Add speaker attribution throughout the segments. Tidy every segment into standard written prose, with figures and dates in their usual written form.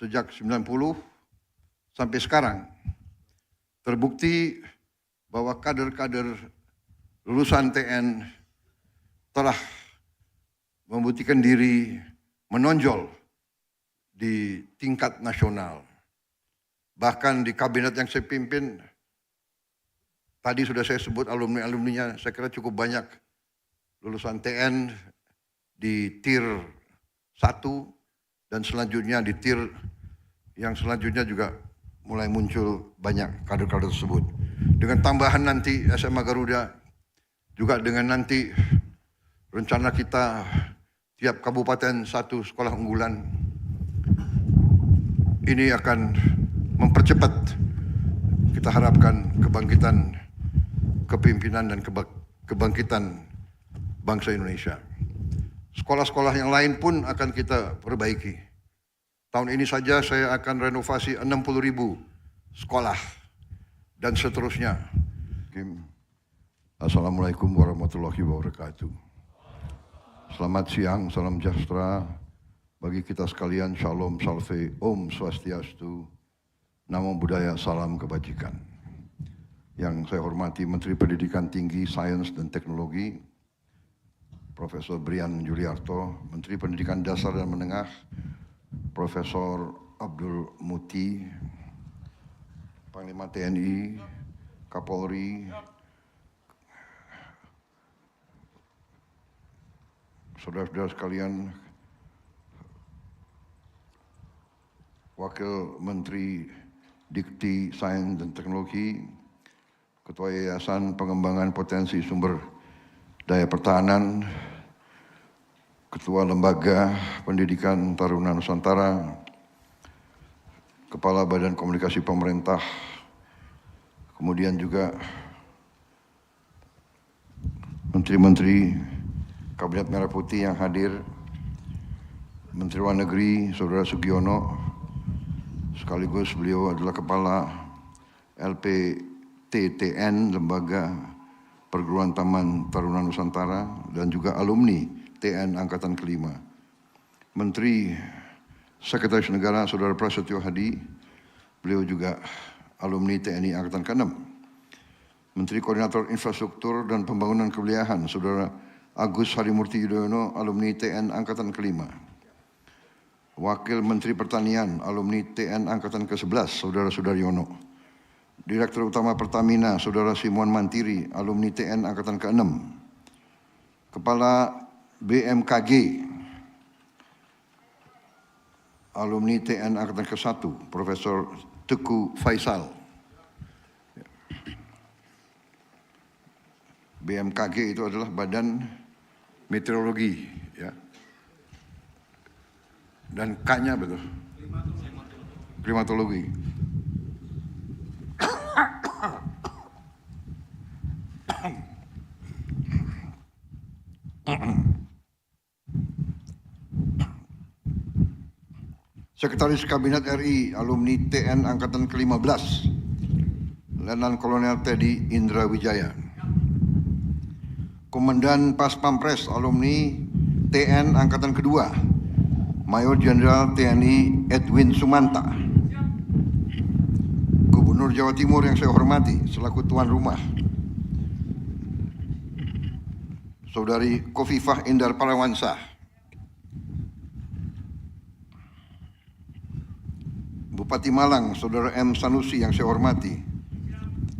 Speaker 1: sejak 90 sampai sekarang. Terbukti bahwa kader-kader lulusan TN telah membuktikan diri menonjol di tingkat nasional. Bahkan di kabinet yang saya pimpin, tadi sudah saya sebut alumni-alumninya, saya kira cukup banyak lulusan TN di tier 1 dan selanjutnya di tier yang selanjutnya juga mulai muncul banyak kader-kader tersebut. Dengan tambahan nanti SMA Garuda, juga dengan nanti rencana kita tiap kabupaten satu sekolah unggulan, ini akan mempercepat kita harapkan kebangkitan kepemimpinan dan kebangkitan bangsa Indonesia. Sekolah-sekolah yang lain pun akan kita perbaiki. Tahun ini saja saya akan renovasi 60.000 sekolah dan seterusnya. Assalamualaikum warahmatullahi wabarakatuh. Selamat siang, salam sejahtera bagi kita sekalian. Shalom, salve, Om Swastiastu, Namo Buddhaya, salam kebajikan. Yang saya hormati Menteri Pendidikan Tinggi, Sains dan Teknologi, Profesor Brian Juliarto, Menteri Pendidikan Dasar dan Menengah, Profesor Abdul Muti, Panglima TNI, Kapolri, saudara-saudara sekalian, Wakil Menteri Dikti, Sains dan Teknologi, Ketua Yayasan Pengembangan Potensi Sumber Daya Pertahanan, Ketua Lembaga Pendidikan Taruna Nusantara, Kepala Badan Komunikasi Pemerintah, kemudian juga Menteri-Menteri Kabinet Merah Putih yang hadir, Menteri Luar Negeri Saudara Sugiono, sekaligus beliau adalah Kepala LPTTN, Lembaga Perguruan Taman Taruna Nusantara, dan juga alumni TN Angkatan Kelima. Menteri Sekretaris Negara Saudara Prasetyo Hadi, beliau juga alumni TNI Angkatan ke-6. Menteri Koordinator Infrastruktur dan Pembangunan Kewilayahan Saudara Agus Harimurti Yudhoyono, alumni TN Angkatan ke-5. Wakil Menteri Pertanian, alumni TN Angkatan ke-11, Saudara Sudaryono. Direktur Utama Pertamina, Saudara Simon Mantiri, alumni TN Angkatan ke-6. Kepala BMKG, alumni TN Angkatan ke-1, Profesor Teguh Faisal. BMKG itu adalah Badan Meteorologi, ya. Dan K-nya betul, klimatologi. Sekretaris Kabinet RI, alumni TN Angkatan ke-15, Letnan Kolonel Teddy Indra Wijaya. Komandan Pas Pampres, alumni TN Angkatan ke-2, Mayor Jenderal TNI Edwin Sumanta. Gubernur Jawa Timur yang saya hormati selaku tuan rumah, Saudari Kofifah Indar Parawansa. Bupati Malang, Saudara M. Sanusi yang saya hormati.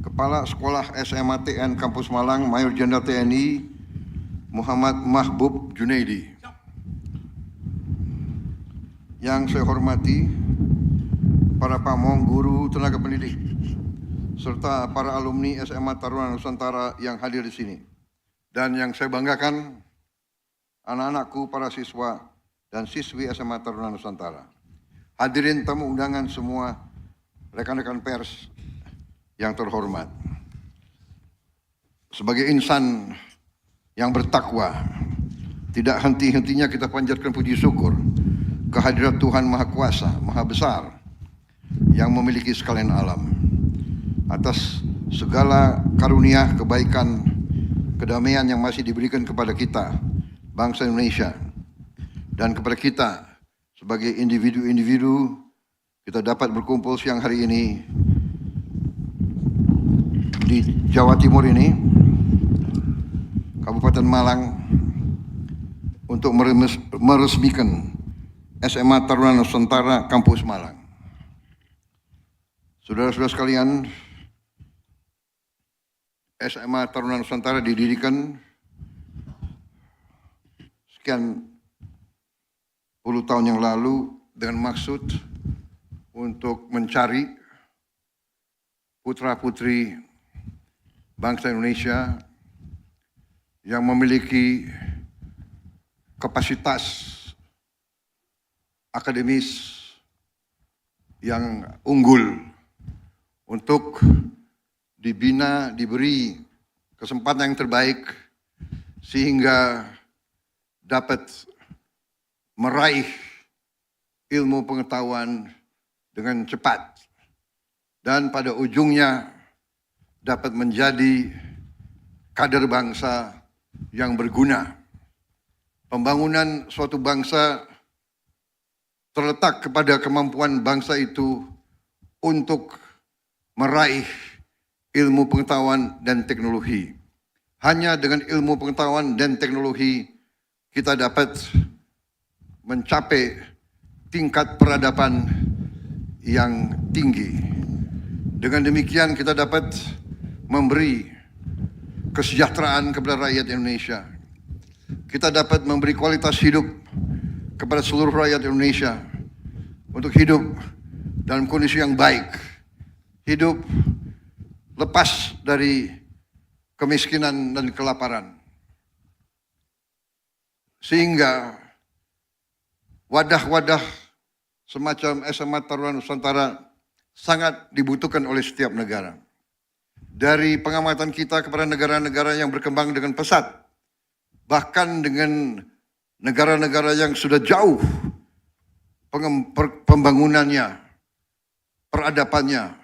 Speaker 1: Kepala Sekolah SMA TN Kampus Malang, Mayor Jenderal TNI Muhammad Mahbub Junaidi. Yang saya hormati para pamong, guru, tenaga pendidik, serta para alumni SMA Taruna Nusantara yang hadir di sini. Dan yang saya banggakan, anak-anakku, para siswa dan siswi SMA Taruna Nusantara. Hadirin tamu undangan semua, rekan-rekan pers yang terhormat. Sebagai insan yang bertakwa, tidak henti-hentinya kita panjatkan puji syukur kehadirat Tuhan Maha Kuasa, Maha Besar, yang memiliki sekalian alam, atas segala karunia, kebaikan, kedamaian yang masih diberikan kepada kita, bangsa Indonesia, dan kepada kita sebagai individu-individu kita dapat berkumpul siang hari ini di Jawa Timur ini, Kabupaten Malang, untuk meresmikan SMA Taruna Nusantara Kampus Malang. Saudara-saudara sekalian, SMA Taruna Nusantara didirikan sekian puluh tahun yang lalu dengan maksud untuk mencari putra-putri bangsa Indonesia yang memiliki kapasitas akademis yang unggul untuk dibina, diberi kesempatan yang terbaik sehingga dapat meraih ilmu pengetahuan dengan cepat dan pada ujungnya dapat menjadi kader bangsa yang berguna. Pembangunan suatu bangsa terletak kepada kemampuan bangsa itu untuk meraih ilmu pengetahuan dan teknologi. Hanya dengan ilmu pengetahuan dan teknologi kita dapat mencapai tingkat peradaban yang tinggi. Dengan demikian kita dapat memberi kesejahteraan kepada rakyat Indonesia. Kita dapat memberi kualitas hidup kepada seluruh rakyat Indonesia untuk hidup dalam kondisi yang baik, hidup lepas dari kemiskinan dan kelaparan. Sehingga wadah-wadah semacam SMA Taruna Nusantara sangat dibutuhkan oleh setiap negara. Dari pengamatan kita kepada negara-negara yang berkembang dengan pesat, bahkan dengan negara-negara yang sudah jauh pembangunannya, peradabannya,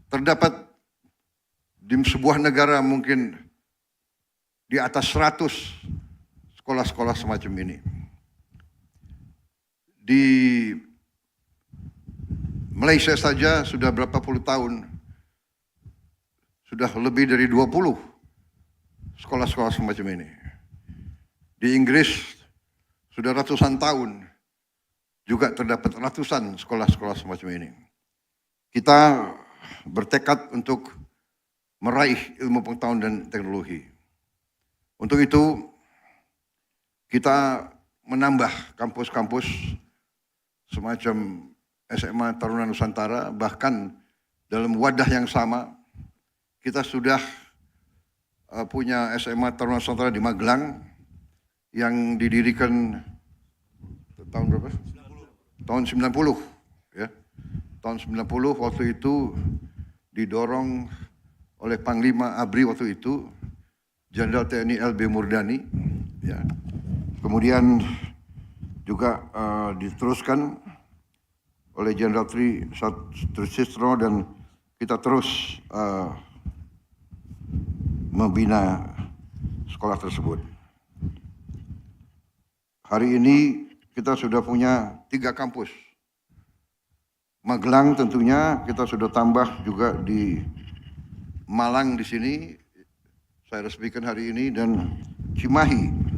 Speaker 1: terdapat di sebuah negara mungkin di atas 100 sekolah-sekolah semacam ini. Di Malaysia saja sudah berapa puluh tahun, sudah lebih dari 20 sekolah-sekolah semacam ini. Di Inggris sudah ratusan tahun juga terdapat ratusan sekolah-sekolah semacam ini. Kita bertekad untuk meraih ilmu pengetahuan dan teknologi. Untuk itu kita menambah kampus-kampus semacam SMA Taruna Nusantara, bahkan dalam wadah yang sama kita sudah punya SMA Taruna Nusantara di Magelang yang didirikan tahun berapa? 90. Tahun 90, ya. Tahun 90 waktu itu didorong oleh Panglima ABRI waktu itu, Jenderal TNI LB Murdani, ya. Kemudian juga diteruskan oleh Jenderal Tri Sutrisno dan kita terus membina sekolah tersebut. Hari ini kita sudah punya 3 kampus. Magelang tentunya kita sudah tambah juga di Malang di sini, saya resmikan hari ini, dan Cimahi.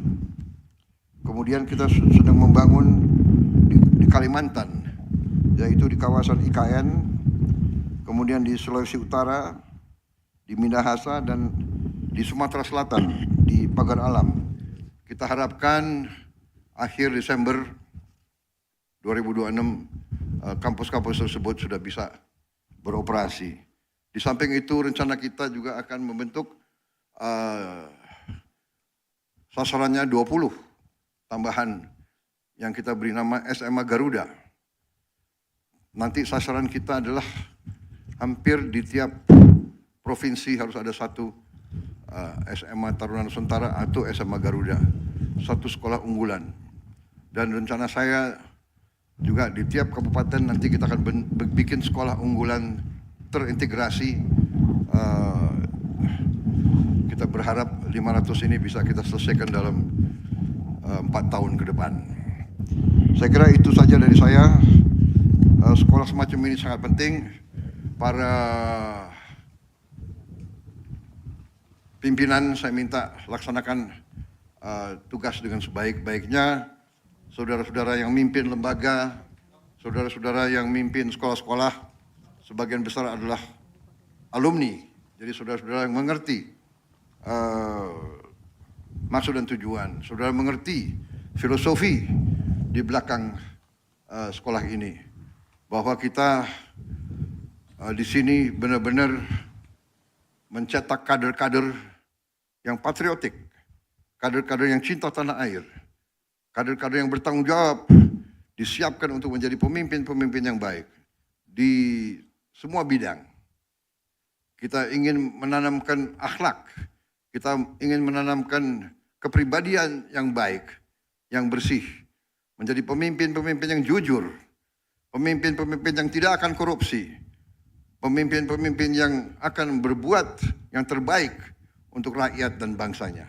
Speaker 1: Kemudian kita sedang membangun di Kalimantan, yaitu di kawasan IKN, kemudian di Sulawesi Utara, di Minahasa, dan di Sumatera Selatan, di Pagar Alam. Kita harapkan akhir Desember 2026 kampus-kampus tersebut sudah bisa beroperasi. Di samping itu rencana kita juga akan membentuk sasarannya 20 tambahan yang kita beri nama SMA Garuda. Nanti sasaran kita adalah hampir di tiap provinsi harus ada satu SMA Taruna Nusantara atau SMA Garuda, satu sekolah unggulan. Dan rencana saya juga di tiap kabupaten nanti kita akan bikin sekolah unggulan terintegrasi. Kita berharap 500 ini bisa kita selesaikan dalam 4 tahun ke depan. Saya kira itu saja dari saya. Sekolah semacam ini sangat penting. Para pimpinan saya minta laksanakan tugas dengan sebaik-baiknya. Saudara-saudara yang mimpin lembaga, saudara-saudara yang mimpin sekolah-sekolah, sebagian besar adalah alumni. Jadi saudara-saudara yang mengerti maksud dan tujuan, saudara mengerti filosofi di belakang sekolah ini, bahwa kita di sini benar-benar mencetak kader-kader yang patriotik, kader-kader yang cinta tanah air, kader-kader yang bertanggung jawab, disiapkan untuk menjadi pemimpin-pemimpin yang baik di semua bidang. Kita ingin menanamkan akhlak, kita ingin menanamkan kepribadian yang baik, yang bersih, menjadi pemimpin-pemimpin yang jujur, pemimpin-pemimpin yang tidak akan korupsi, pemimpin-pemimpin yang akan berbuat yang terbaik untuk rakyat dan bangsanya.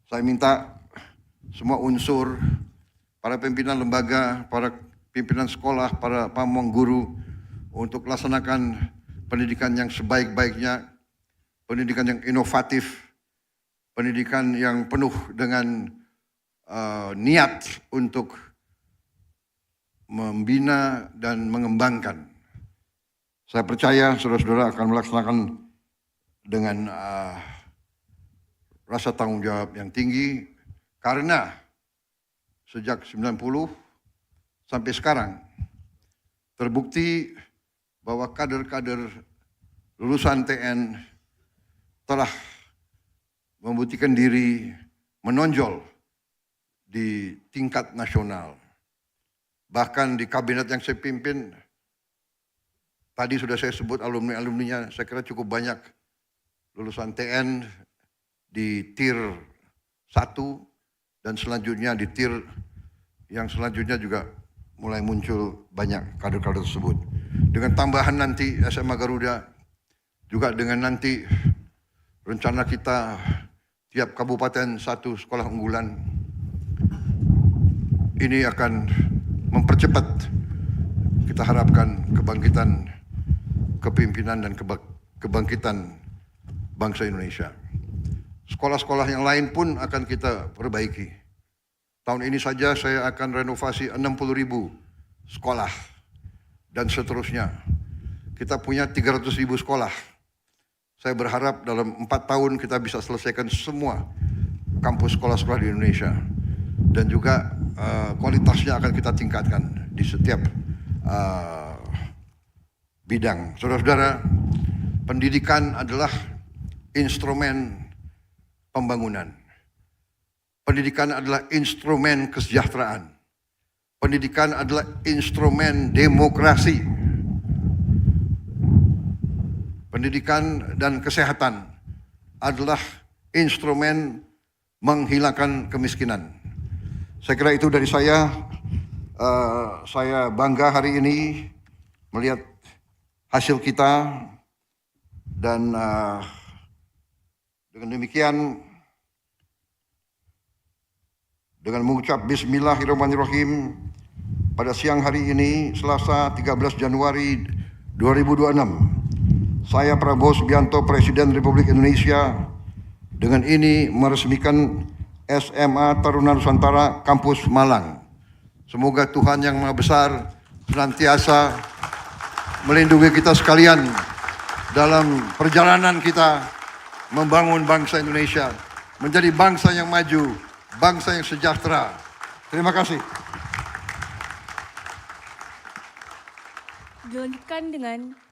Speaker 1: Saya minta semua unsur, para pimpinan lembaga, para pimpinan sekolah, para pamong guru, untuk laksanakan pendidikan yang sebaik-baiknya, pendidikan yang inovatif, pendidikan yang penuh dengan niat untuk membina dan mengembangkan. Saya percaya saudara-saudara akan melaksanakan dengan rasa tanggung jawab yang tinggi, karena sejak 90 sampai sekarang terbukti bahwa kader-kader lulusan TN telah membuktikan diri menonjol di tingkat nasional. Bahkan di kabinet yang saya pimpin, tadi sudah saya sebut alumni-alumninya, saya kira cukup banyak lulusan TN di tier 1 dan selanjutnya di tier yang selanjutnya juga mulai muncul banyak kader-kader tersebut. Dengan tambahan nanti SMA Garuda, juga dengan nanti rencana kita tiap kabupaten satu sekolah unggulan, ini akan mempercepat, kita harapkan, kebangkitan kepimpinan dan kebangkitan bangsa Indonesia. Sekolah-sekolah yang lain pun akan kita perbaiki. Tahun ini saja saya akan renovasi 60.000 sekolah dan seterusnya. Kita punya 300.000 sekolah. Saya berharap dalam 4 tahun kita bisa selesaikan semua kampus sekolah-sekolah di Indonesia. Dan juga kualitasnya akan kita tingkatkan di setiap bidang. Saudara-saudara, pendidikan adalah instrumen pembangunan. Pendidikan adalah instrumen kesejahteraan. Pendidikan adalah instrumen demokrasi. Pendidikan dan kesehatan adalah instrumen menghilangkan kemiskinan. Saya kira itu dari saya. Saya bangga hari ini melihat hasil kita, dan dengan demikian, dengan mengucap Bismillahirrahmanirrahim, pada siang hari ini, Selasa 13 Januari 2026, saya Prabowo Subianto, Presiden Republik Indonesia, dengan ini meresmikan SMA Taruna Nusantara Kampus Malang. Semoga Tuhan Yang Maha Besar senantiasa melindungi kita sekalian dalam perjalanan kita membangun bangsa Indonesia menjadi bangsa yang maju, bangsa yang sejahtera. Terima kasih.
Speaker 2: Dilanjutkan dengan